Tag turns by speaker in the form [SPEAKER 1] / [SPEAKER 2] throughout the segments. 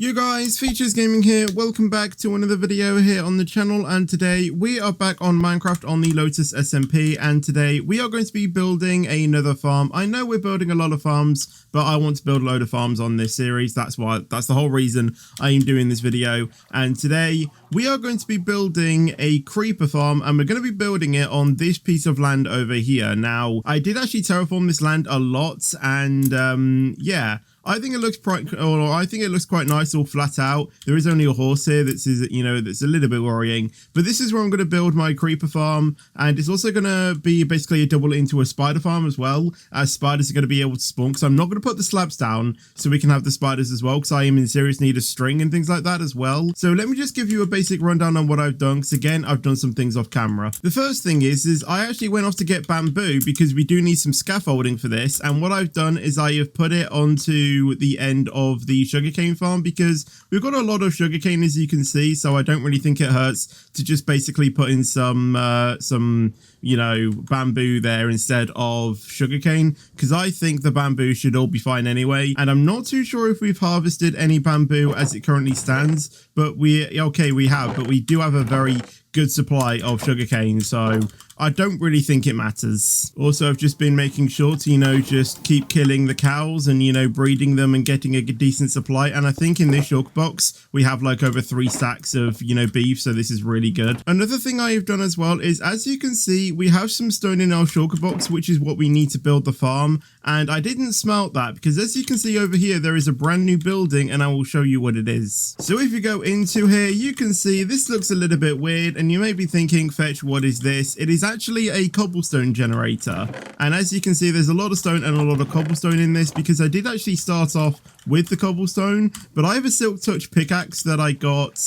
[SPEAKER 1] You guys, Features Gaming here, welcome back to another video here on the channel, and today we are back on Minecraft on the Lotus SMP, and today we are going to be building another farm. I know we're building a lot of farms, but I want to build a load of farms on this series. That's the whole reason I am doing this video. And today we are going to be building a creeper farm, and we're going to be building it on this piece of land over here. Now, I did actually terraform this land a lot, and yeah, I think it looks quite nice all flat out. There is only a horse here that's a little bit worrying. But this is where I'm going to build my creeper farm, and it's also going to be basically a double into a spider farm as well, as spiders are going to be able to spawn. So I'm not going to put the slabs down so we can have the spiders as well, because I am in serious need of string and things like that as well. So let me just give you a basic rundown on what I've done, because again, I've done some things off camera. The first thing is I actually went off to get bamboo because we do need some scaffolding for this, and what I've done is I have put it onto the end of the sugarcane farm, because we've got a lot of sugarcane, as you can see, so I don't really think it hurts to just basically put in some bamboo there instead of sugarcane, because I think the bamboo should all be fine anyway. And I'm not too sure if we've harvested any bamboo as it currently stands, but we have, but we do have a very good supply of sugarcane, so I don't really think it matters. Also, I've just been making sure to, just keep killing the cows and, breeding them and getting a decent supply. And I think in this shulk box, we have like over 3 stacks of, beef. So this is really good. Another thing I've done as well is, as you can see, we have some stone in our shulker box, which is what we need to build the farm. And I didn't smelt that because, as you can see over here, there is a brand new building, and I will show you what it is. So if you go into here, you can see this looks a little bit weird, and you may be thinking, Fetch, what is this? It is actually a cobblestone generator, and as you can see, there's a lot of stone and a lot of cobblestone in this, because I did actually start off with the cobblestone, but I have a silk touch pickaxe that I got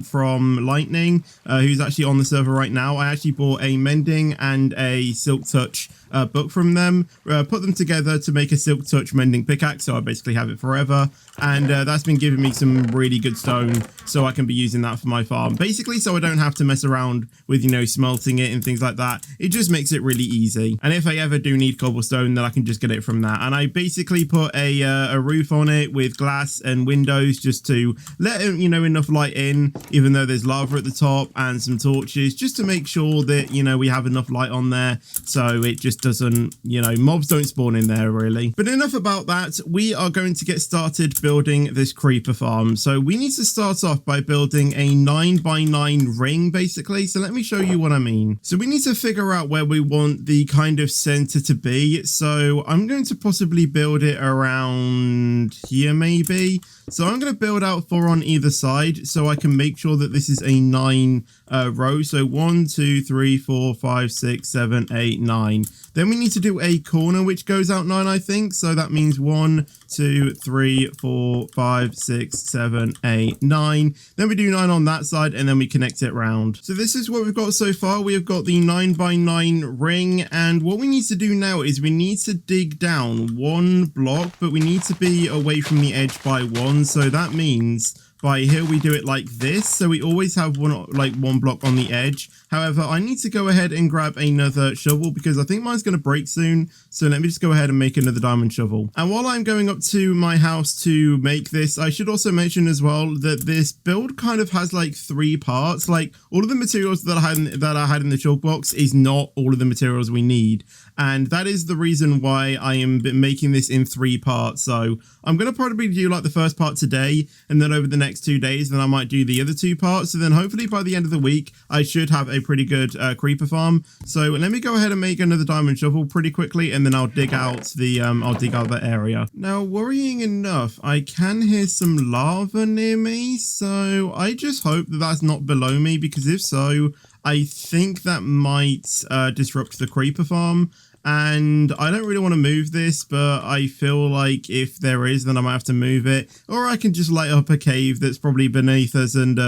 [SPEAKER 1] from Lightning, who's actually on the server right now. I actually bought a mending and a silk touch book from them, put them together to make a silk touch mending pickaxe, so I basically have it forever, and that's been giving me some really good stone, so I can be using that for my farm, basically, so I don't have to mess around with smelting it and things like that. It just makes it really easy, and if I ever do need cobblestone, then I can just get it from that. And I basically put a roof on it with glass and windows just to let enough light in, even though there's lava at the top, and some torches just to make sure that we have enough light on there, so it just doesn't, mobs don't spawn in there really. But enough about that. We are going to get started building this creeper farm. So we need to start off by building a 9x9 ring, basically. So let me show you what I mean. So we need to figure out where we want the kind of center to be. So I'm going to possibly build it around here maybe. So I'm going to build out 4 on either side, so I can make sure that this is a 9 row. So 1, 2, 3, 4, 5, 6, 7, 8, 9. Then we need to do a corner which goes out 9, I think. So that means 1, 2, 3, 4, 5, 6, 7, 8, 9. Then we do 9 on that side, and then we connect it round. So this is what we've got so far. We have got the 9x9 ring, and what we need to do now is we need to dig down 1 block, but we need to be away from the edge by 1. So that means by here we do it like this, so we always have one block on the edge. However, I need to go ahead and grab another shovel because I think mine's going to break soon. So let me just go ahead and make another diamond shovel. And while I'm going up to my house to make this, I should also mention as well that this build kind of has like 3 parts. Like all of the materials that I had in the chalk box is not all of the materials we need. And that is the reason why I am making this in 3 parts. So I'm going to probably do like the first part today, and then over the next 2 days, then I might do the other 2 parts. So then hopefully by the end of the week, I should have a pretty good creeper farm. So let me go ahead and make another diamond shovel pretty quickly, and then I'll dig out that area. Now, worrying enough, I can hear some lava near me. So I just hope that that's not below me, because if so, I think that might disrupt the creeper farm. And I don't really want to move this, but I feel like if there is, then I might have to move it, or I can just light up a cave that's probably beneath us. And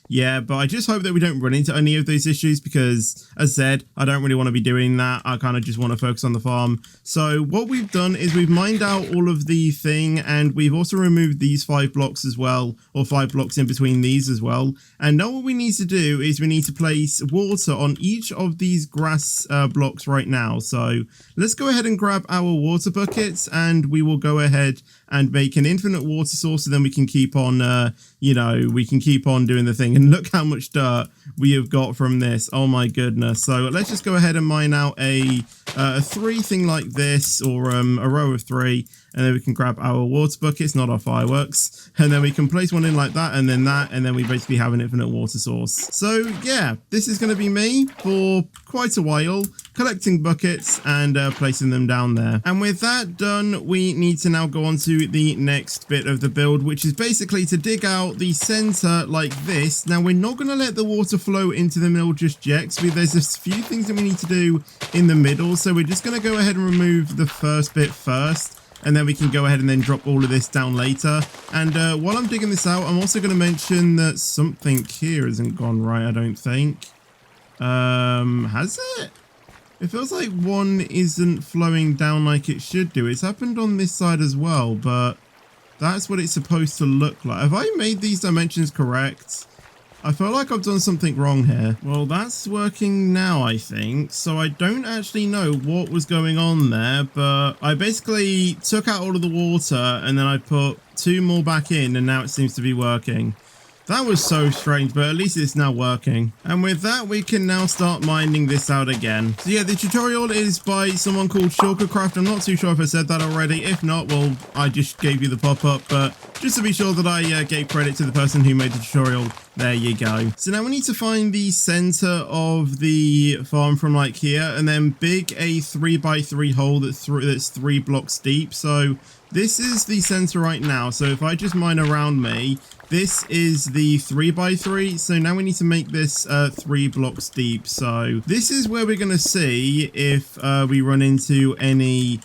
[SPEAKER 1] yeah, but I just hope that we don't run into any of those issues, because as said, I don't really want to be doing that. I kind of just want to focus on the farm. So what we've done is we've mined out all of the thing, and we've also removed these 5 blocks as well, or 5 blocks in between these as well. And now what we need to do is we need to place water on each of these grass blocks right now. So let's go ahead and grab our water buckets, and we will go ahead and make an infinite water source, and then we can keep on, you know, we can keep on doing the thing. And look how much dirt we have got from this. Oh my goodness. So let's just go ahead and mine out a 3 thing like this, or a row of 3, and then we can grab our water buckets, not our fireworks, and then we can place one in like that, and then we basically have an infinite water source. So yeah, this is going to be me for quite a while, collecting buckets and placing them down there. And with that done, we need to now go on to the next bit of the build, which is basically to dig out the center like this. Now we're not going to let the water flow into the middle just yet, because there's a few things that we need to do in the middle. So we're just going to go ahead and remove the first bit first, and then we can go ahead and then drop all of this down later. And while I'm digging this out, I'm also going to mention that something here isn't gone right, I don't think. Has it? It feels like one isn't flowing down like it should do. It's happened on this side as well, but that's what it's supposed to look like. Have I made these dimensions correct? I feel like I've done something wrong here. Well, that's working now, I think. So I don't actually know what was going on there, but I basically took out all of the water and then I put 2 more back in, and now it seems to be working. That was so strange, but at least it's now working. And with that, we can now start mining this out again. So yeah, the tutorial is by someone called Shulkercraft. I'm not too sure if I said that already. If not, well, I just gave you the pop-up. But just to be sure that I gave credit to the person who made the tutorial, there you go. So now we need to find the center of the farm from like here, and then dig a 3x3 hole that's 3 blocks deep. So this is the center right now. So if I just mine around me, this is the 3x3. So now we need to make this 3 blocks deep. So this is where we're going to see if we run into any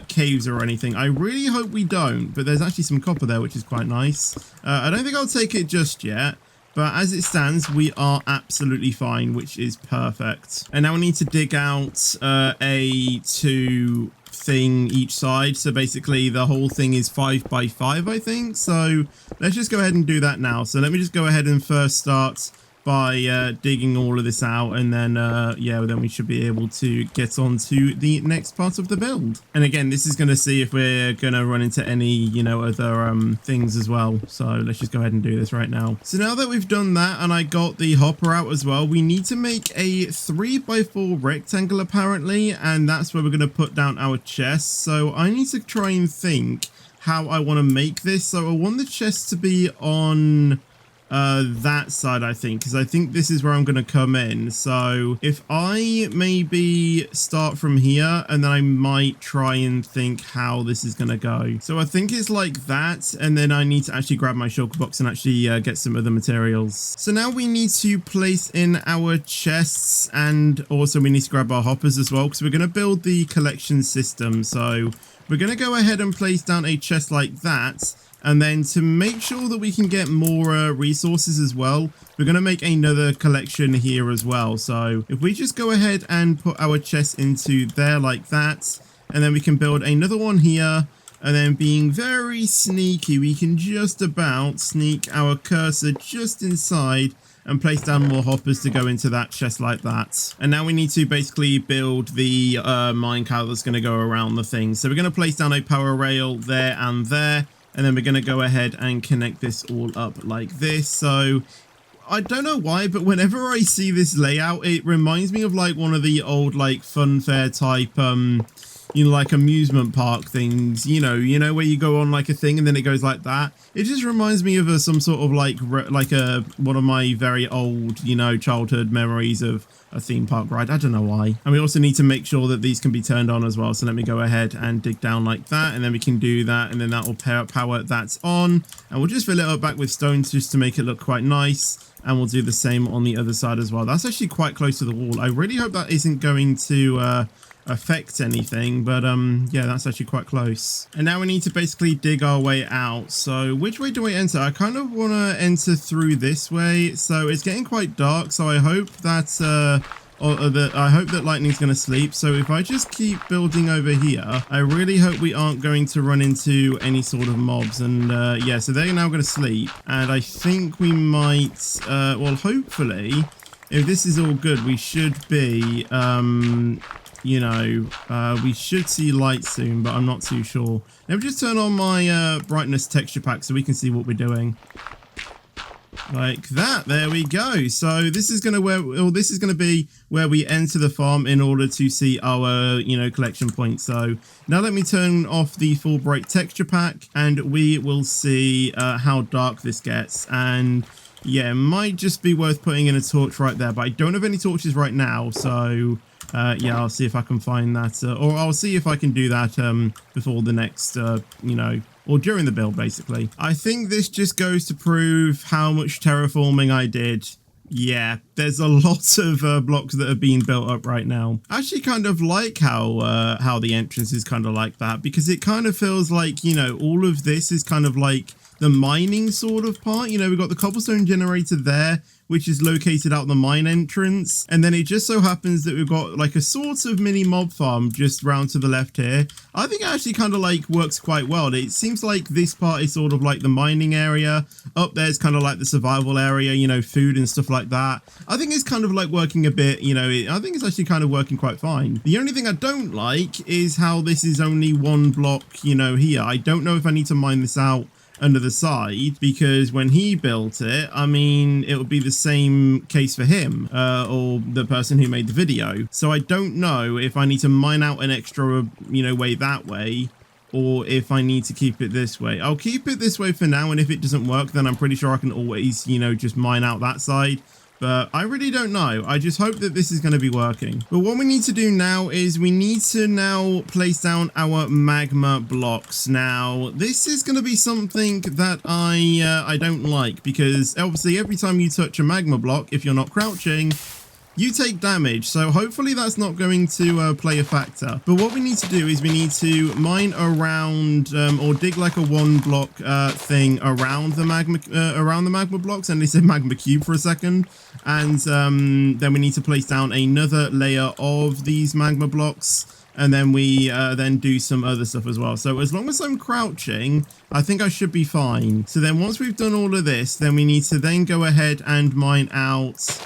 [SPEAKER 1] caves or anything. I really hope we don't, but there's actually some copper there, which is quite nice. I don't think I'll take it just yet, but as it stands, we are absolutely fine, which is perfect. And now we need to dig out a 2 thing each side. So basically the whole thing is 5x5, I think. So let's just go ahead and do that now. So let me just go ahead and first start by digging all of this out, and then yeah, then we should be able to get on to the next part of the build. And again, this is going to see if we're going to run into any, you know, other things as well. So let's just go ahead and do this right now. So now that we've done that, and I got the hopper out as well, we need to make a 3x4 rectangle apparently, and that's where we're going to put down our chest. So I need to try and think how I want to make this. So I want the chest to be on that side, I think, because I think this is where I'm going to come in. So if I maybe start from here, and then I might try and think how this is going to go. So I think it's like that, and then I need to actually grab my shulker box and actually get some other materials. So now we need to place in our chests, and also we need to grab our hoppers as well, because we're going to build the collection system. So we're going to go ahead and place down a chest like that. And then to make sure that we can get more resources as well, we're going to make another collection here as well. So if we just go ahead and put our chest into there like that, and then we can build another one here, and then being very sneaky, we can just about sneak our cursor just inside and place down more hoppers to go into that chest like that. And now we need to basically build the minecart that's going to go around the thing. So we're going to place down a power rail there and there. And then we're going to go ahead and connect this all up like this. So I don't know why, but whenever I see this layout, it reminds me of like one of the old like funfair type, you know, like amusement park things, you know, where you go on like a thing and then it goes like that. It just reminds me of some sort of like one of my very old, you know, childhood memories of a theme park ride. I don't know why. And we also need to make sure that these can be turned on as well. So let me go ahead and dig down like that, and then we can do that, and then that will power that on, and we'll just fill it up back with stones just to make it look quite nice. And we'll do the same on the other side as well. That's actually quite close to the wall. I really hope that isn't going to affect anything, but yeah, that's actually quite close. And now we need to basically dig our way out. So which way do I enter? I kind of want to enter through this way. So it's getting quite dark, so I hope that lightning's going to sleep. So if I just keep building over here, I really hope we aren't going to run into any sort of mobs. And yeah, so they're now going to sleep, and I think we might well, hopefully, if this is all good, we should be you know, we should see light soon, but I'm not too sure. Let me just turn on my brightness texture pack so we can see what we're doing. Like that. There we go. So this is gonna be where we enter the farm in order to see our, you know, collection points. So now let me turn off the full bright texture pack, and we will see how dark this gets. And yeah, it might just be worth putting in a torch right there, but I don't have any torches right now, so yeah, I'll see if I can find that, or I'll see if I can do that before the next, you know, or during the build, basically. I think this just goes to prove how much terraforming I did. Yeah, there's a lot of blocks that are being built up right now. I actually kind of like how the entrance is kind of like that, because it kind of feels like, you know, all of this is kind of like the mining sort of part. You know, we've got the cobblestone generator there, which is located out the mine entrance. And then it just so happens that we've got like a sort of mini mob farm just round to the left here. I think it actually kind of like works quite well. It seems like this part is sort of like the mining area. Up there is kind of like the survival area, you know, food and stuff like that. I think it's kind of like working a bit, you know, I think it's actually kind of working quite fine. The only thing I don't like is how this is only one block, you know, here. I don't know if I need to mine this out under the side, because when he built it, I mean, it would be the same case for him, or the person who made the video. So I don't know if I need to mine out an extra, you know, way that way, or if I need to keep it this way. I'll keep it this way for now, and if it doesn't work, then I'm pretty sure I can always, you know, just mine out that side. But I really don't know. I just hope that this is going to be working. But what we need to do now is we need to now place down our magma blocks. Now, this is going to be something that I don't like, because obviously every time you touch a magma block, if you're not crouching, you take damage. So hopefully that's not going to play a factor. But what we need to do is we need to mine around, or dig like a 1 block thing around the magma blocks. And they said magma cube for a second. And then we need to place down another layer of these magma blocks. And then we then do some other stuff as well. So as long as I'm crouching, I think I should be fine. So then once we've done all of this, then we need to then go ahead and mine out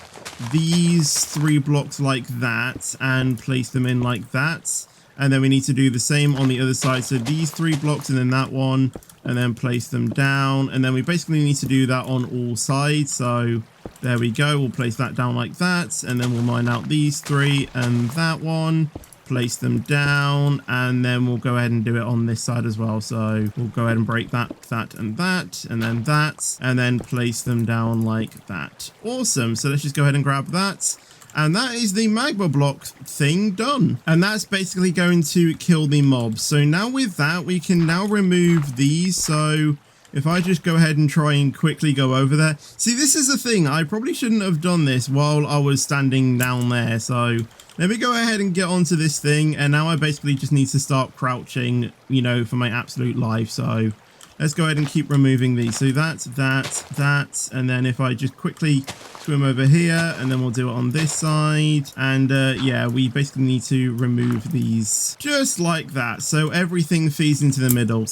[SPEAKER 1] these 3 blocks like that and place them in like that. And then we need to do the same on the other side. So these 3 blocks and then that one, and then place them down. And then we basically need to do that on all sides. So there we go. We'll place that down like that. And then we'll mine out these 3 and that one. Place them down, and then we'll go ahead and do it on this side as well. So we'll go ahead and break that, and then that, and then place them down like that. Awesome. So let's just go ahead and grab that. And that is the magma block thing done. And that's basically going to kill the mobs. So now with that, we can now remove these. So if I just go ahead and try and quickly go over there. See, this is the thing. I probably shouldn't have done this while I was standing down there. So let me go ahead and get onto this thing. And now I basically just need to start crouching, you know, for my absolute life. So let's go ahead and keep removing these. So that. And then if I just quickly swim over here, and then we'll do it on this side. And yeah, we basically need to remove these just like that. So everything feeds into the middle.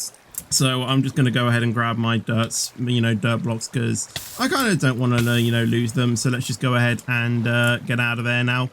[SPEAKER 1] So I'm just going to go ahead and grab my dirt blocks, because I kind of don't want to, you know, lose them. So let's just go ahead and get out of there now.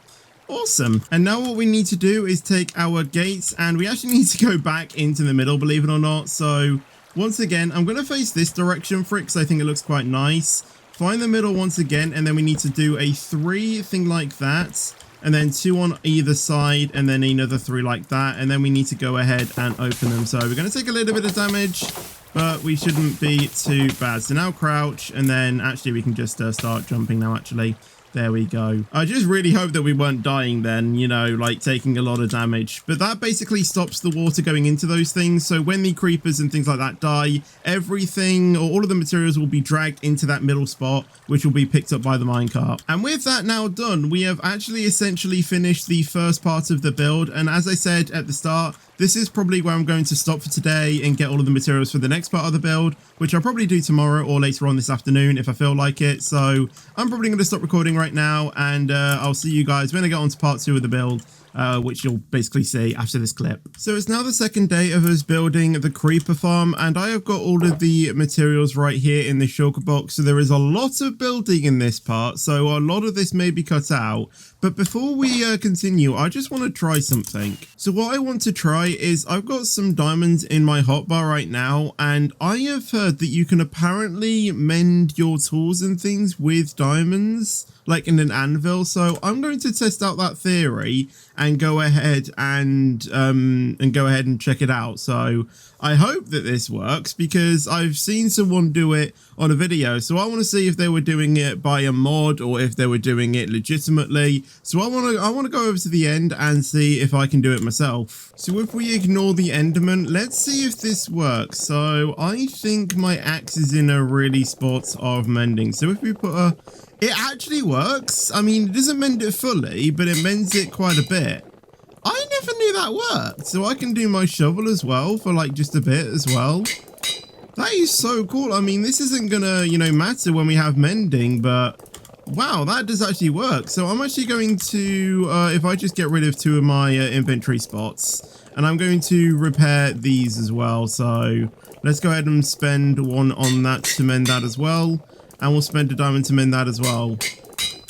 [SPEAKER 1] Awesome. And now what we need to do is take our gates, and we actually need to go back into the middle, believe it or not. So once again, I'm going to face this direction for it, because I think it looks quite nice. Find the middle once again, and then we need to do a 3 thing like that. And then 2 on either side, and then another 3 like that. And then we need to go ahead and open them. So we're going to take a little bit of damage, but we shouldn't be too bad. So now crouch, and then actually we can just start jumping now, actually. There we go. I just really hope that we weren't dying then, you know, like taking a lot of damage. But that basically stops the water going into those things. So when the creepers and things like that die, everything or all of the materials will be dragged into that middle spot, which will be picked up by the minecart. And with that now done, we have actually essentially finished the first part of the build. And as I said at the start, this is probably where I'm going to stop for today and get all of the materials for the next part of the build, which I'll probably do tomorrow or later on this afternoon if I feel like it. So I'm probably going to stop recording right now, and I'll see you guys when I get on to part 2 of the build. which you'll basically see after this clip. So it's now the second day of us building the creeper farm, and I have got all of the materials right here in the shulker box. So there is a lot of building in this part, so a lot of this may be cut out. But before we continue, I just want to try something. So what I want to try is I've got some diamonds in my hotbar right now, and I have heard that you can apparently mend your tools and things with diamonds, like in an anvil. So I'm going to test out that theory and go ahead and check it out. So I hope that this works because I've seen someone do it on a video. So I want to see if they were doing it by a mod or if they were doing it legitimately. So I want to go over to the end and see if I can do it myself. So if we ignore the Enderman, let's see if this works. So I think my axe is in a really spot of mending. So if we put it actually works. I mean, it doesn't mend it fully, but it mends it quite a bit. I never knew that worked. So I can do my shovel as well for like just a bit as well. That is so cool. I mean, this isn't gonna, matter when we have mending, but wow, that does actually work. So I'm actually going to, if I just get rid of 2 of my inventory spots, and I'm going to repair these as well. So let's go ahead and spend 1 on that to mend that as well. And we'll spend a diamond to mend that as well.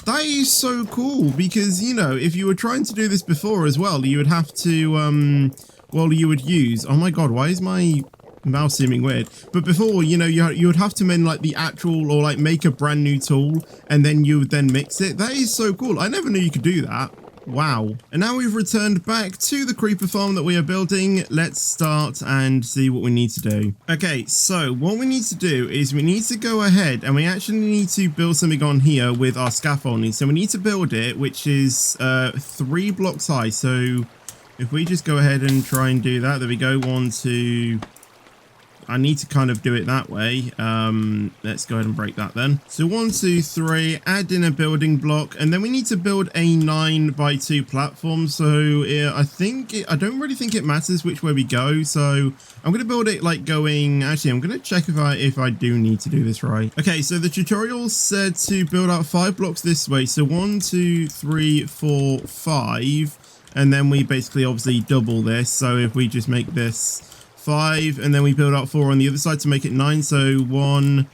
[SPEAKER 1] That is so cool because, if you were trying to do this before as well, you would have to, you would use, oh my god, why is my mouse seeming weird? But before, you would have to mend like the actual, or like make a brand new tool and then you would then mix it. That is so cool. I never knew you could do that. Wow. And now we've returned back to the creeper farm that we are building. Let's start and see what we need to do. Okay, so what we need to do is we need to go ahead and we actually need to build something on here with our scaffolding. So we need to build it, which is 3 blocks high. So if we just go ahead and try and do that, there we go. 1, 2... I need to kind of do it that way. Let's go ahead and break that then. So 1, 2, 3, add in a building block, and then we need to build a 9x2 platform. So I don't really think it matters which way we go. So I'm going to build it like going, actually, I'm going to check if I do need to do this right. Okay, so the tutorial said to build out 5 blocks this way. So 1, 2, 3, 4, 5. And then we basically obviously double this. So if we just make this 5 and then we build out 4 on the other side to make it 9. So 1,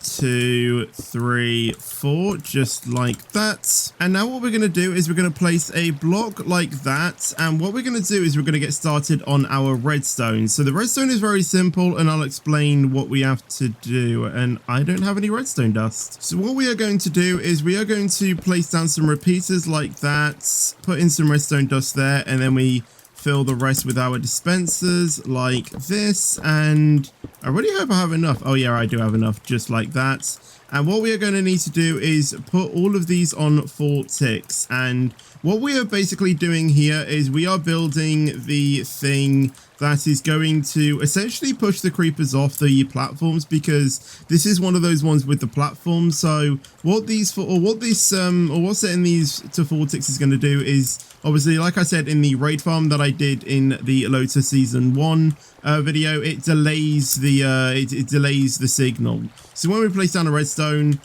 [SPEAKER 1] 2, 3, 4, just like that. And now what we're going to do is we're going to place a block like that. And what we're going to do is we're going to get started on our redstone. So the redstone is very simple and I'll explain what we have to do. And I don't have any redstone dust. So what we are going to do is we are going to place down some repeaters like that, put in some redstone dust there, and then we fill the rest with our dispensers like this. And I really hope I have enough. Oh yeah, I do have enough, just like that. And what we are going to need to do is put all of these on 4 ticks. And what we are basically doing here is we are building the thing that is going to essentially push the creepers off the platforms, because this is one of those ones with the platforms. So what what's setting these to 4 ticks is going to do is, obviously, like I said in the raid farm that I did in the Lotus season 1 video, it delays the signal. So when we place down a redstone,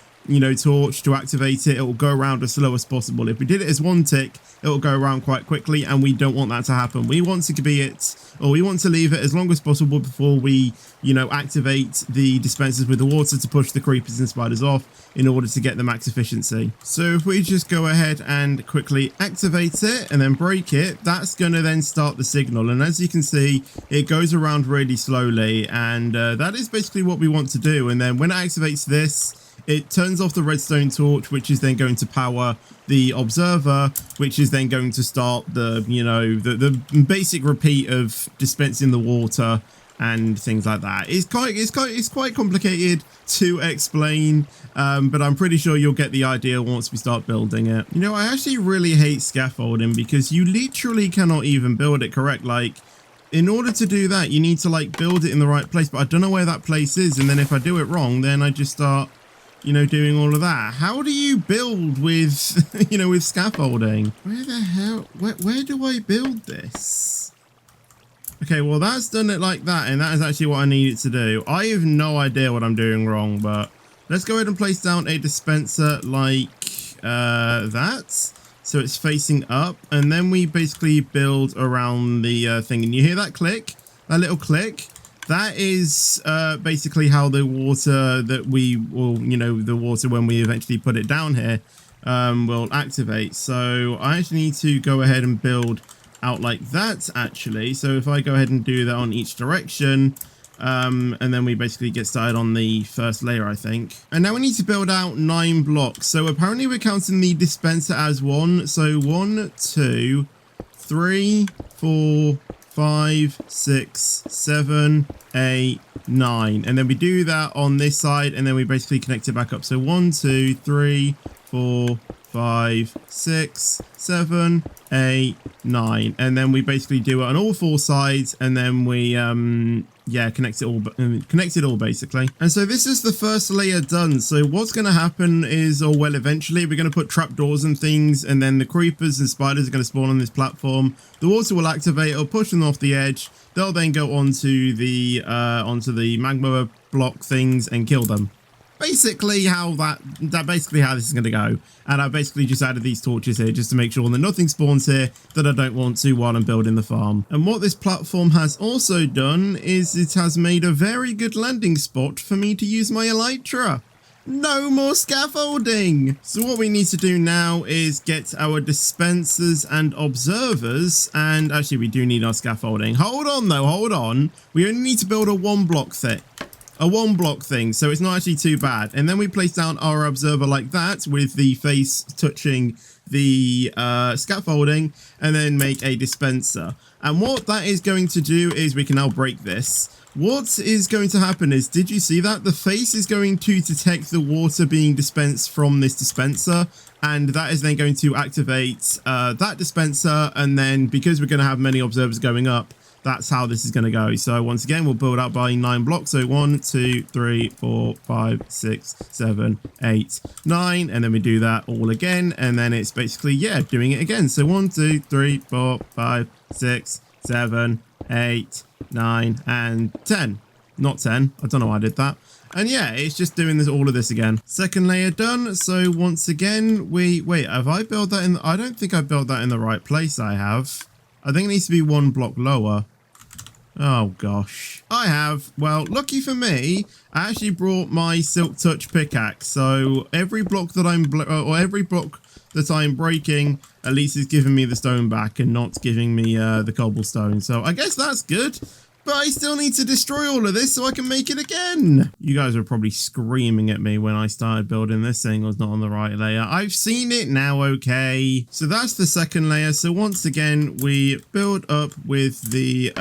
[SPEAKER 1] torch to activate it, it will go around as slow as possible. If we did it as 1 tick, it will go around quite quickly, and we don't want that to happen. We want to leave it as long as possible before we, activate the dispensers with the water to push the creepers and spiders off in order to get the max efficiency. So if we just go ahead and quickly activate it and then break it, that's going to then start the signal. And as you can see, it goes around really slowly, and that is basically what we want to do. And then when it activates this, it turns off the redstone torch, which is then going to power the observer, which is then going to start the, the basic repeat of dispensing the water and things like that. It's quite complicated to explain, but I'm pretty sure you'll get the idea once we start building it. I actually really hate scaffolding because you literally cannot even build it correct. Like, in order to do that, you need to build it in the right place, but I don't know where that place is. And then if I do it wrong, then I just start doing all of that. How do you build with, with scaffolding? Where the hell, where do I build this? Okay, well, that's done it like that, and that is actually what I need it to do. I have no idea what I'm doing wrong, but let's go ahead and place down a dispenser like that. so it's facing up, and then we basically build around the thing, and you hear that click, that little click. That is basically how the water that we will, you know, the water when we eventually put it down here will activate. So I actually need to go ahead and build out like that actually. So if I go ahead and do that on each direction, and then we basically get started on the first layer, I think. And now we need to build out 9 blocks. So apparently we're counting the dispenser as 1. So 1, 2, 3, 4, 5, 6, 7, 8, 9. And then we do that on this side, and then we basically connect it back up. So 1, 2, 3, 4, 5, 6, 7, 8, 9. And then we basically do it on all 4 sides, and then we connect it all basically. And so this is the first layer done. So what's going to happen is, or well, eventually we're going to put trapdoors and things, and then the creepers and spiders are going to spawn on this platform. The water will activate, it'll push them off the edge. They'll then go onto the magma block things and kill them. Basically how basically how this is going to go. And I basically just added these torches here just to make sure that nothing spawns here that I don't want to while I'm building the farm. And what this platform has also done is it has made a very good landing spot for me to use my elytra. No more scaffolding. So what we need to do now is get our dispensers and observers, and actually we do need our scaffolding. Hold on though, hold on. We only need to build a 1 block thing. A 1 block thing, so it's not actually too bad. And then we place down our observer like that with the face touching the scaffolding, and then make a dispenser. And what that is going to do is we can now break this. What is going to happen is, did you see that? The face is going to detect the water being dispensed from this dispenser, and that is then going to activate that dispenser. And then because we're going to have many observers going up, that's how this is going to go. So once again, we'll build up by 9 blocks. So 1, 2, 3, 4, 5, 6, 7, 8, 9. And then we do that all again. And then it's basically, yeah, doing it again. So 1, 2, 3, 4, 5, 6, 7, 8, 9, and 10. Not 10. I don't know why I did that. And yeah, it's just doing all of this again. Second layer done. So once again, wait, have I built that in? I don't think I built that in the right place. I have. I think it needs to be 1 block lower. Oh gosh. I have. Well, lucky for me, I actually brought my Silk Touch pickaxe. So every block that I'm breaking, at least is giving me the stone back and not giving me the cobblestone. So I guess that's good. But I still need to destroy all of this so I can make it again. You guys are probably screaming at me when I started building this thing was not on the right layer. I've seen it now, okay. So that's the second layer. So once again, we build up with the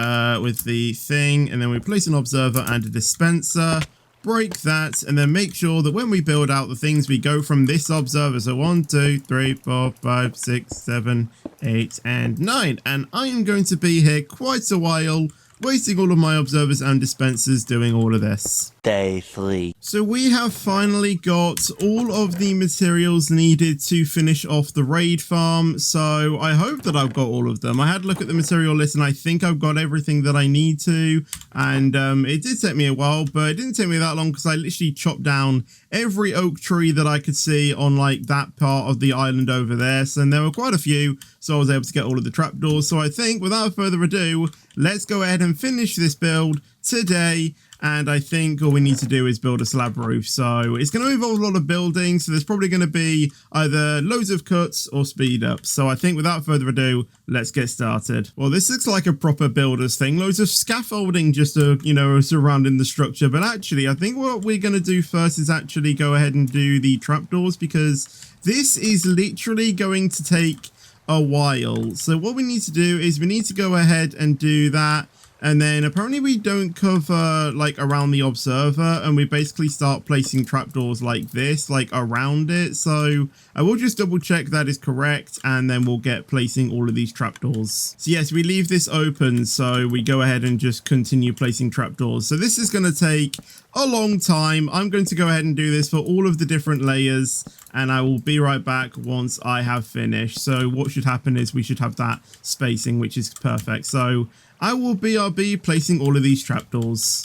[SPEAKER 1] thing, and then we place an observer and a dispenser. Break that, and then make sure that when we build out the things, we go from this observer. So 1, 2, 3, 4, 5, 6, 7, 8, and 9. And I am going to be here quite a while, wasting all of my observers and dispensers doing all of this.
[SPEAKER 2] Day 3.
[SPEAKER 1] So we have finally got all of the materials needed to finish off the raid farm. So I hope that I've got all of them. I had a look at the material list and I think I've got everything that I need to. And it did take me a while, but it didn't take me that long because I literally chopped down every oak tree that I could see on like that part of the island over there. So there were quite a few. So I was able to get all of the trapdoors. So I think without further ado, let's go ahead and finish this build today. And I think all we need to do is build a slab roof. So it's going to involve a lot of building. So there's probably going to be either loads of cuts or speed ups. So I think without further ado, let's get started. Well, this looks like a proper builder's thing. Loads of scaffolding just to, you know, surrounding the structure. But actually, I think what we're going to do first is actually go ahead and do the trapdoors, because this is literally going to take a while. So what we need to do is we need to go ahead and do that. And then apparently we don't cover like around the observer, and we basically start placing trapdoors like this, like around it. So I will just double check that is correct, and then we'll get placing all of these trapdoors. So yes, we leave this open, so we go ahead and just continue placing trapdoors. So this is going to take a long time. I'm going to go ahead and do this for all of the different layers, and I will be right back once I have finished. So what should happen is we should have that spacing, which is perfect. So I will BRB placing all of these trapdoors.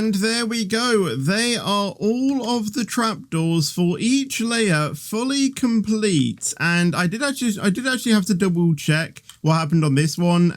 [SPEAKER 1] And there we go. They are all of the trapdoors for each layer fully complete. And I did actually have to double check what happened on this one,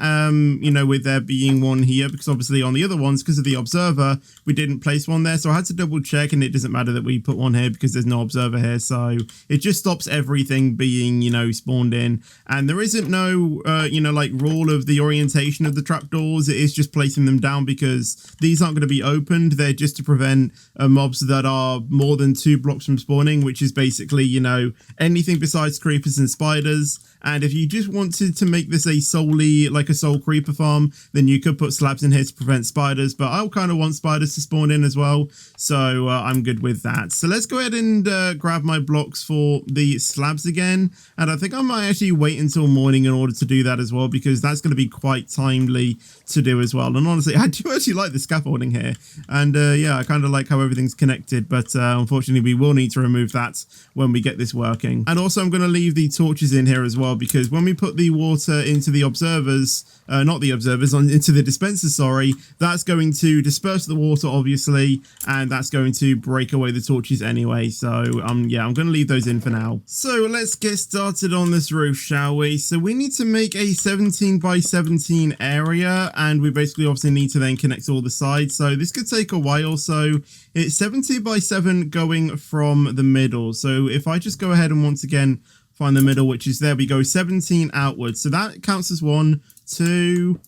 [SPEAKER 1] you know, with there being one here, because obviously on the other ones, because of the observer, we didn't place one there. So I had to double check, and it doesn't matter that we put one here because there's no observer here. So it just stops everything being, you know, spawned in. And there isn't no, you know, like rule of the orientation of the trapdoors. It is just placing them down because these aren't going to be opened. They're just to prevent mobs that are more than 2 blocks from spawning, which is basically, you know, anything besides creepers and spiders. And if you just wanted to make this a solely like a sole creeper farm, then you could put slabs in here to prevent spiders, but I kind of want spiders to spawn in as well, so I'm good with that. So let's go ahead and grab my blocks for the slabs again, and I think I might actually wait until morning in order to do that as well, because that's going to be quite timely to do as well. And honestly, I do actually like the scaffolding here, and yeah, I kind of like how everything's connected, but unfortunately we will need to remove that when we get this working. And also I'm going to leave the torches in here as well, because when we put the water into the observers, not the observers, into the dispensers, sorry, that's going to disperse the water, obviously, and that's going to break away the torches anyway. So, yeah, I'm going to leave those in for now. So let's get started on this roof, shall we? So we need to make a 17 by 17 area, and we basically obviously need to then connect all the sides. So this could take a while. So it's 17 by 7 going from the middle. So if I just go ahead and once again find the middle, which is there we go, 17 outwards. So that counts as 1, 2,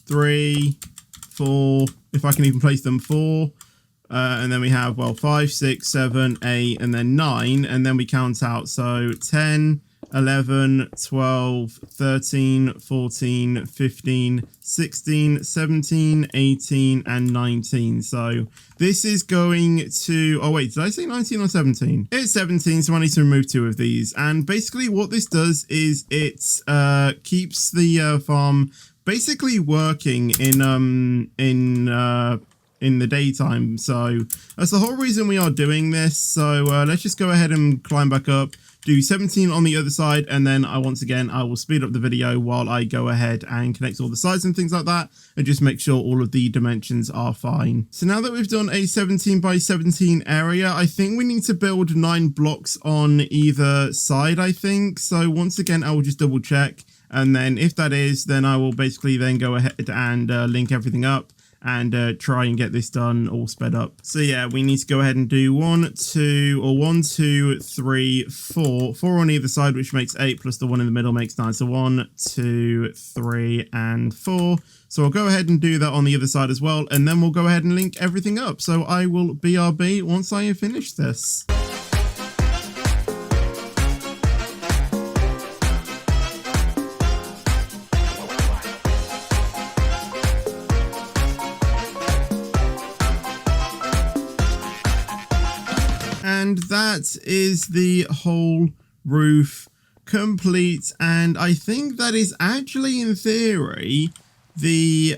[SPEAKER 1] 3, 4, if I can even place them, 4. And then we have, well, 5, 6, 7, 8, and then 9. And then we count out. So 10, 11, 12, 13, 14, 15, 16, 17, 18, and 19. So this is going to, oh wait, did I say 19 or 17? It's 17, so I need to remove 2 of these. And basically what this does is it keeps the farm basically working in the daytime. So that's the whole reason we are doing this. So let's just go ahead and climb back up, do 17 on the other side, and then once again I will speed up the video while I go ahead and connect all the sides and things like that, and just make sure all of the dimensions are fine. So now that we've done a 17 by 17 area, I think we need to build 9 blocks on either side, I think. So once again I will just double check, and then if that is, then I will basically then go ahead and link everything up and try and get this done all sped up. So yeah, we need to go ahead and do 1, 2, 3, 4. 4 on either side, which makes 8, plus the one in the middle makes 9. So 1, 2, 3, and 4. So I'll go ahead and do that on the other side as well, and then we'll go ahead and link everything up. So I will BRB once I have finished this. And that is the whole roof complete. And I think that is actually, in theory, the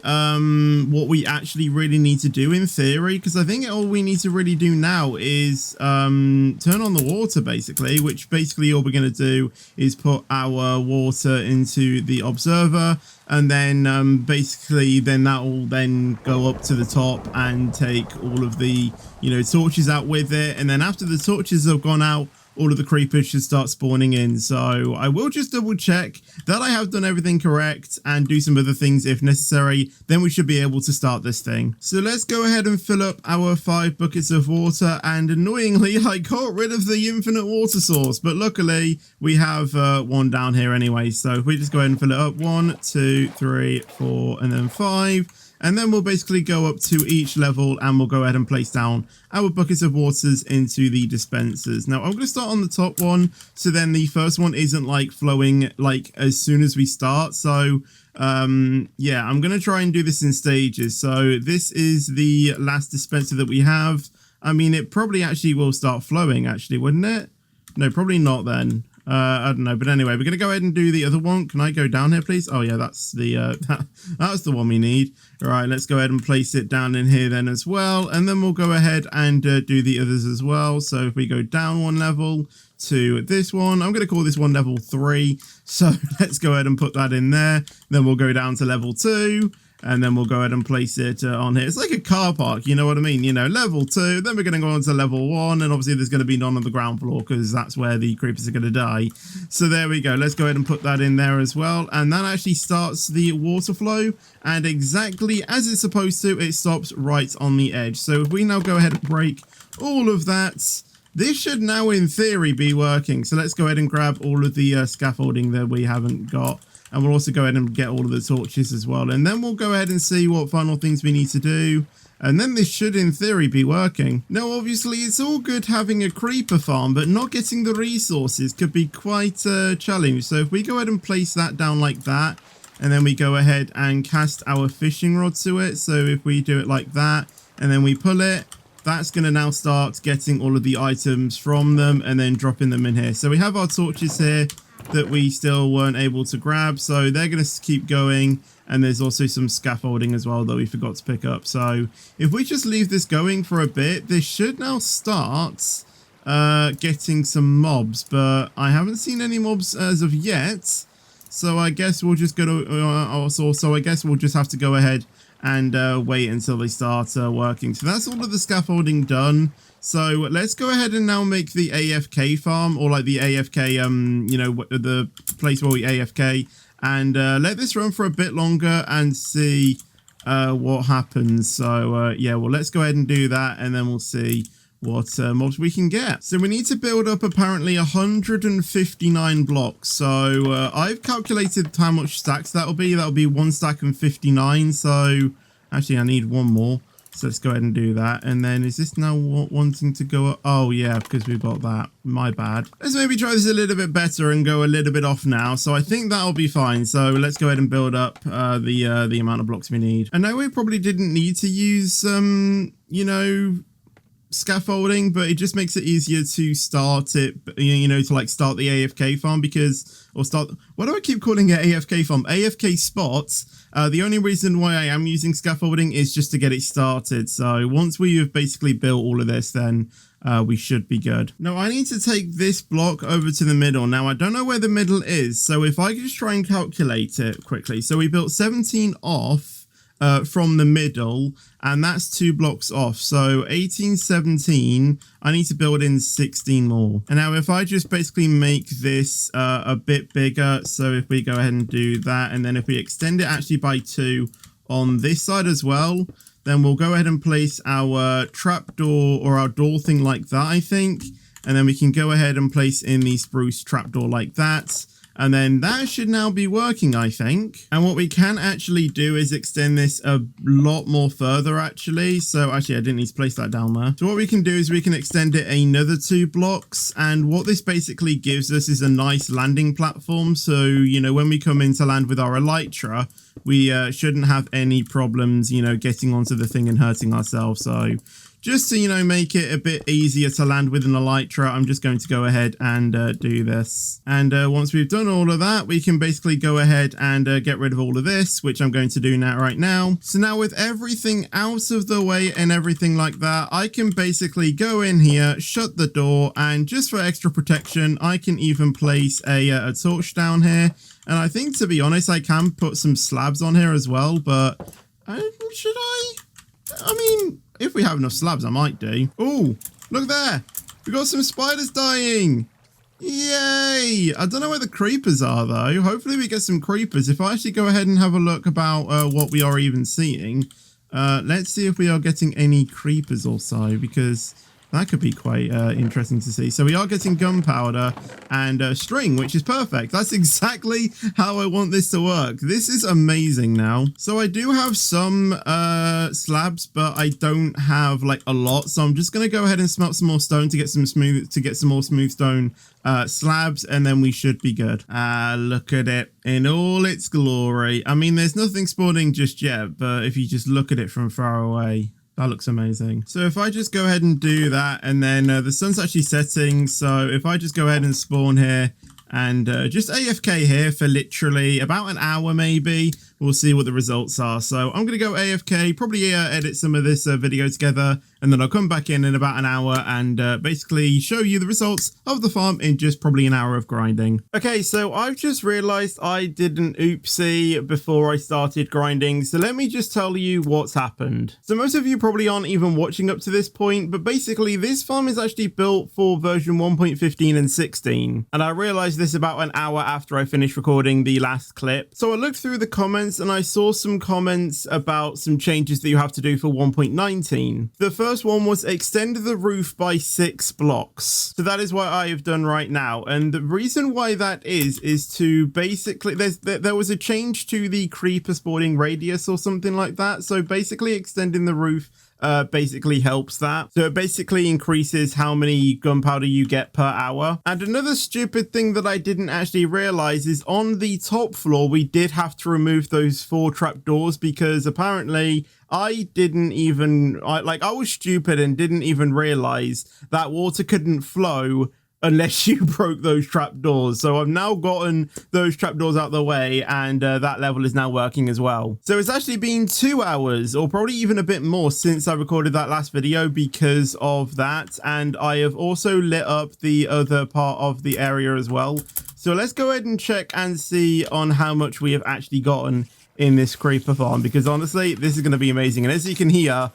[SPEAKER 1] what we actually really need to do in theory, because I think all we need to really do now is turn on the water, basically, which basically all we're going to do is put our water into the observer, and then basically then that will then go up to the top and take all of the, you know, torches out with it. And then after the torches have gone out, all of the creepers should start spawning in. So I will just double check that I have done everything correct and do some other things if necessary. Then we should be able to start this thing. So let's go ahead and fill up our 5 buckets of water. And annoyingly, I got rid of the infinite water source, but luckily we have one down here anyway. So if we just go ahead and fill it up, 1, 2, 3, 4, and then 5. And then we'll basically go up to each level and we'll go ahead and place down our buckets of waters into the dispensers. Now I'm going to start on the top one, so then the first one isn't like flowing like as soon as we start. So yeah, I'm going to try and do this in stages. So this is the last dispenser that we have. I mean, it probably actually will start flowing actually, wouldn't it? No, probably not then. I don't know, but anyway, we're gonna go ahead and do the other one. Can I go down here, please? Oh yeah, that's the that's the one we need. All right, let's go ahead and place it down in here then as well, and then we'll go ahead and do the others as well. So if we go down 1 level to this one, I'm gonna call this one level 3. So let's go ahead and put that in there. Then we'll go down to level 2. And then we'll go ahead and place it on here. It's like a car park, you know what I mean? You know, level 2, then we're going to go on to level 1, and obviously there's going to be none on the ground floor because that's where the creepers are going to die. So there we go. Let's go ahead and put that in there as well. And that actually starts the water flow, and exactly as it's supposed to, it stops right on the edge. So if we now go ahead and break all of that, this should now in theory be working. So let's go ahead and grab all of the scaffolding that we haven't got. And we'll also go ahead and get all of the torches as well. And then we'll go ahead and see what final things we need to do. And then this should, in theory, be working. Now, obviously, it's all good having a creeper farm, but not getting the resources could be quite a challenge. So if we go ahead and place that down like that, and then we go ahead and cast our fishing rod to it. So if we do it like that, and then we pull it, that's going to now start getting all of the items from them and then dropping them in here. So we have our torches here that we still weren't able to grab, so they're going to keep going. And there's also some scaffolding as well that we forgot to pick up. So if we just leave this going for a bit, this should now start getting some mobs, but I haven't seen any mobs as of yet. So I guess we'll just go to so I guess we'll just have to go ahead and wait until they start working. So that's all of the scaffolding done. So let's go ahead and now make the AFK farm, or like the AFK, you know, the place where we AFK, and let this run for a bit longer and see what happens. So yeah, well, let's go ahead and do that, and then we'll see what mobs we can get. So we need to build up apparently 159 blocks. So I've calculated how much stacks that'll be. That'll be 1 stack and 59. So actually I need one more. So let's go ahead and do that. And then is this now wanting to go up? Oh yeah, because we've got that. My bad. Let's maybe try this a little bit better and go a little bit off now. So I think that'll be fine. So let's go ahead and build up the amount of blocks we need. I know we probably didn't need to use you know, scaffolding, but it just makes it easier to start it, you know, to like start the AFK farm, because, or start, why do I keep calling it AFK farm? AFK spots. The only reason why I am using scaffolding is just to get it started. So once we have basically built all of this, then we should be good. Now I need to take this block over to the middle. Now I don't know where the middle is, so if I just try and calculate it quickly. So we built 17 off from the middle, and that's 2 blocks off. So 18, 17, I need to build in 16 more. And now if I just basically make this a bit bigger, so if we go ahead and do that, and then if we extend it actually by 2 on this side as well, then we'll go ahead and place our trapdoor or our door thing like that, I think. And then we can go ahead and place in the spruce trapdoor like that. And then that should now be working, I think. And what we can actually do is extend this a lot more further, actually. So actually, I didn't need to place that down there. So what we can do is we can extend it another 2 blocks. And what this basically gives us is a nice landing platform. So, you know, when we come in to land with our elytra, we shouldn't have any problems, you know, getting onto the thing and hurting ourselves. So just to, you know, make it a bit easier to land with an elytra, I'm just going to go ahead and do this. And once we've done all of that, we can basically go ahead and get rid of all of this, which I'm going to do now right now. So now with everything out of the way and everything like that, I can basically go in here, shut the door, and just for extra protection, I can even place a torch down here. And I think, to be honest, I can put some slabs on here as well, but should I? I mean, if we have enough slabs, I might do. Oh, look there. We got some spiders dying. Yay. I don't know where the creepers are, though. Hopefully we get some creepers. If I actually go ahead and have a look about what we are even seeing, let's see if we are getting any creepers or so, because that could be quite interesting to see. So we are getting gunpowder and string, which is perfect. That's exactly how I want this to work. This is amazing now. So I do have some slabs, but I don't have like a lot. So I'm just going to go ahead and smelt some more stone to get some more smooth stone slabs, and then we should be good. Look at it in all its glory. I mean, there's nothing spawning just yet, but if you just look at it from far away, that looks amazing. So if I just go ahead and do that, and then the sun's actually setting. So if I just go ahead and spawn here and just AFK here for literally about an hour maybe, we'll see what the results are. So I'm going to go AFK, probably edit some of this video together, and then I'll come back in about an hour and basically show you the results of the farm in just probably an hour of grinding. Okay, so I've just realized I did an oopsie before I started grinding, so let me just tell you what's happened. So most of you probably aren't even watching up to this point, but basically this farm is actually built for version 1.15 and 16, and I realized this about an hour after I finished recording the last clip. So I looked through the comments and I saw some comments about some changes that you have to do for 1.19. The first one was extend the roof by 6 blocks. So that is what I have done right now, and the reason why that is to basically there was a change to the creeper spawning radius or something like that. So basically extending the roof basically helps that. So it basically increases how many gunpowder you get per hour. And another stupid thing that I didn't actually realize is on the top floor we did have to remove those 4 trapdoors, because apparently I was stupid and didn't even realize that water couldn't flow unless you broke those trapdoors. So I've now gotten those trapdoors out of the way, and that level is now working as well. So it's actually been 2 hours, or probably even a bit more, since I recorded that last video because of that. And I have also lit up the other part of the area as well. So let's go ahead and check and see on how much we have actually gotten in this creeper farm, because honestly, this is going to be amazing. And as you can hear,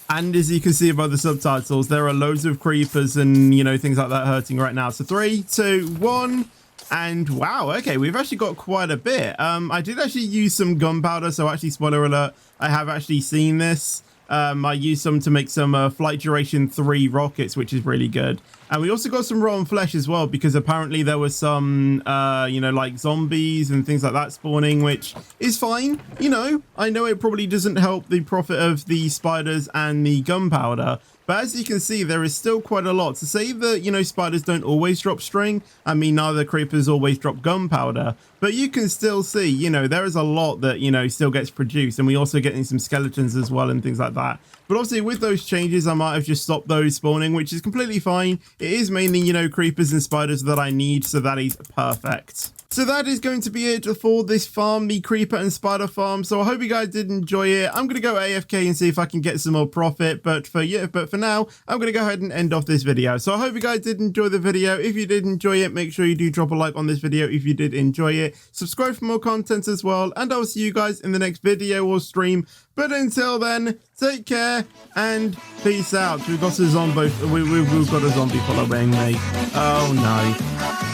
[SPEAKER 1] and as you can see by the subtitles, there are loads of creepers and, you know, things like that hurting right now. So 3, 2, 1, and wow, okay, we've actually got quite a bit. I did actually use some gunpowder, so actually, spoiler alert, I have actually seen this. I used some to make some flight duration 3 rockets, which is really good. And we also got some rotten flesh as well, because apparently there was some, you know, like zombies and things like that spawning, which is fine. You know, I know it probably doesn't help the profit of the spiders and the gunpowder, but as you can see, there is still quite a lot. To say that, you know, spiders don't always drop string, I mean, neither creepers always drop gunpowder, but you can still see, you know, there is a lot that, you know, still gets produced, and we also getting some skeletons as well and things like that. But obviously with those changes, I might have just stopped those spawning, which is completely fine. It is mainly, you know, creepers and spiders that I need, so that is perfect. So that is going to be it for this farm, the creeper and spider farm. So I hope you guys did enjoy it. I'm going to go AFK and see if I can get some more profit. But for now, I'm going to go ahead and end off this video. So I hope you guys did enjoy the video. If you did enjoy it, make sure you do drop a like on this video if you did enjoy it. Subscribe for more content as well. And I'll see you guys in the next video or stream. But until then, take care and peace out. We've got a zombie. We've got a zombie following me. Oh no.